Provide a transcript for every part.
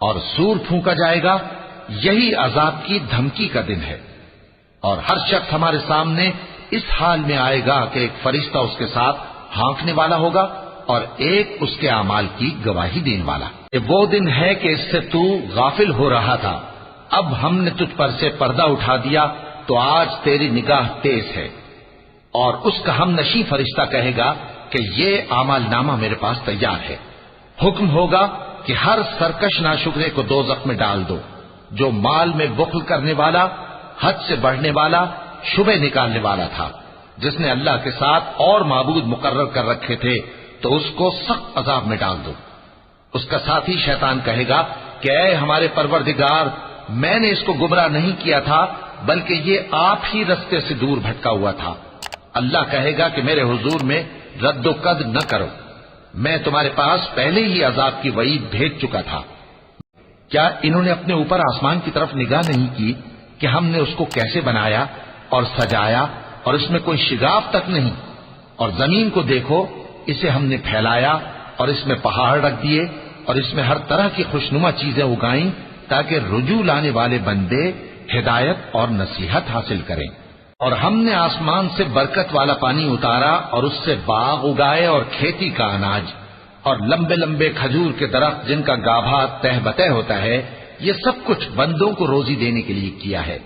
اور سور پھونکا جائے گا، یہی عذاب کی دھمکی کا دن ہے۔ اور ہر شخص ہمارے سامنے اس حال میں آئے گا کہ ایک فرشتہ اس کے ساتھ ہانکنے والا ہوگا اور ایک اس کے اعمال کی گواہی دینے والا۔ یہ وہ دن ہے کہ اس سے تو غافل ہو رہا تھا، اب ہم نے تجھ پر سے پردہ اٹھا دیا تو آج تیری نگاہ تیز ہے۔ اور اس کا ہم نشیں فرشتہ کہے گا کہ یہ اعمال نامہ میرے پاس تیار ہے۔ حکم ہوگا کہ ہر سرکش ناشکرے کو دوزخ میں ڈال دو، جو مال میں بخل کرنے والا، حد سے بڑھنے والا، شبہ نکالنے والا تھا، جس نے اللہ کے ساتھ اور معبود مقرر کر رکھے تھے، تو اس کو سخت عذاب میں ڈال دو۔ اس کا ساتھی شیطان کہے گا کہ اے ہمارے پروردگار، میں نے اس کو گمراہ نہیں کیا تھا بلکہ یہ آپ ہی رستے سے دور بھٹکا ہوا تھا۔ اللہ کہے گا کہ میرے حضور میں رد و قد نہ کرو، میں تمہارے پاس پہلے ہی عذاب کی وعید بھیج چکا تھا۔ کیا انہوں نے اپنے اوپر آسمان کی طرف نگاہ نہیں کی کہ ہم نے اس کو کیسے بنایا اور سجایا اور اس میں کوئی شگاف تک نہیں؟ اور زمین کو دیکھو، اسے ہم نے پھیلایا اور اس میں پہاڑ رکھ دیے اور اس میں ہر طرح کی خوشنما چیزیں اگائیں تاکہ رجوع لانے والے بندے ہدایت اور نصیحت حاصل کریں۔ اور ہم نے آسمان سے برکت والا پانی اتارا اور اس سے باغ اگائے اور کھیتی کا اناج اور لمبے لمبے کھجور کے درخت جن کا گابھا تہ بتہ ہوتا ہے، یہ سب کچھ بندوں کو روزی دینے کے لیے کیا ہے۔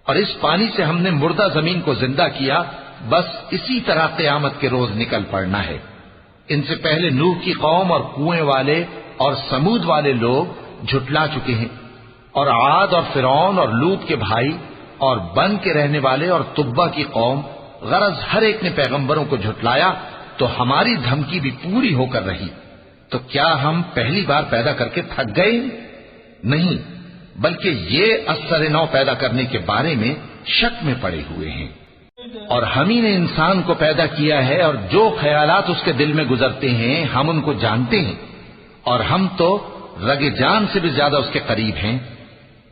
اور اس پانی سے ہم نے مردہ زمین کو زندہ کیا، بس اسی طرح قیامت کے روز نکل پڑنا ہے۔ ان سے پہلے نوح کی قوم اور کنویں والے اور سمود والے لوگ جھٹلا چکے ہیں، اور عاد اور فرعون اور لوط کے بھائی اور بن کے رہنے والے اور تبا کی قوم، غرض ہر ایک نے پیغمبروں کو جھٹلایا تو ہماری دھمکی بھی پوری ہو کر رہی۔ تو کیا ہم پہلی بار پیدا کر کے تھک گئے؟ نہیں، بلکہ یہ اثر نو پیدا کرنے کے بارے میں شک میں پڑے ہوئے ہیں۔ اور ہم ہی نے انسان کو پیدا کیا ہے اور جو خیالات اس کے دل میں گزرتے ہیں ہم ان کو جانتے ہیں، اور ہم تو رگ جان سے بھی زیادہ اس کے قریب ہیں۔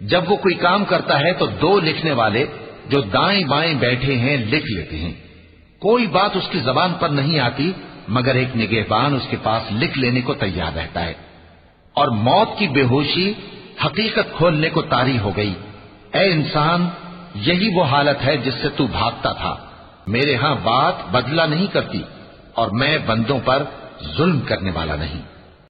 جب وہ کوئی کام کرتا ہے تو دو لکھنے والے جو دائیں بائیں بیٹھے ہیں لکھ لیتے ہیں۔ کوئی بات اس کی زبان پر نہیں آتی مگر ایک نگہبان اس کے پاس لکھ لینے کو تیار رہتا ہے۔ اور موت کی بے ہوشی حقیقت کھولنے کو طاری ہو گئی۔ اے انسان، یہی وہ حالت ہے جس سے تو بھاگتا تھا۔ میرے ہاں بات بدلہ نہیں کرتی اور میں بندوں پر ظلم کرنے والا نہیں۔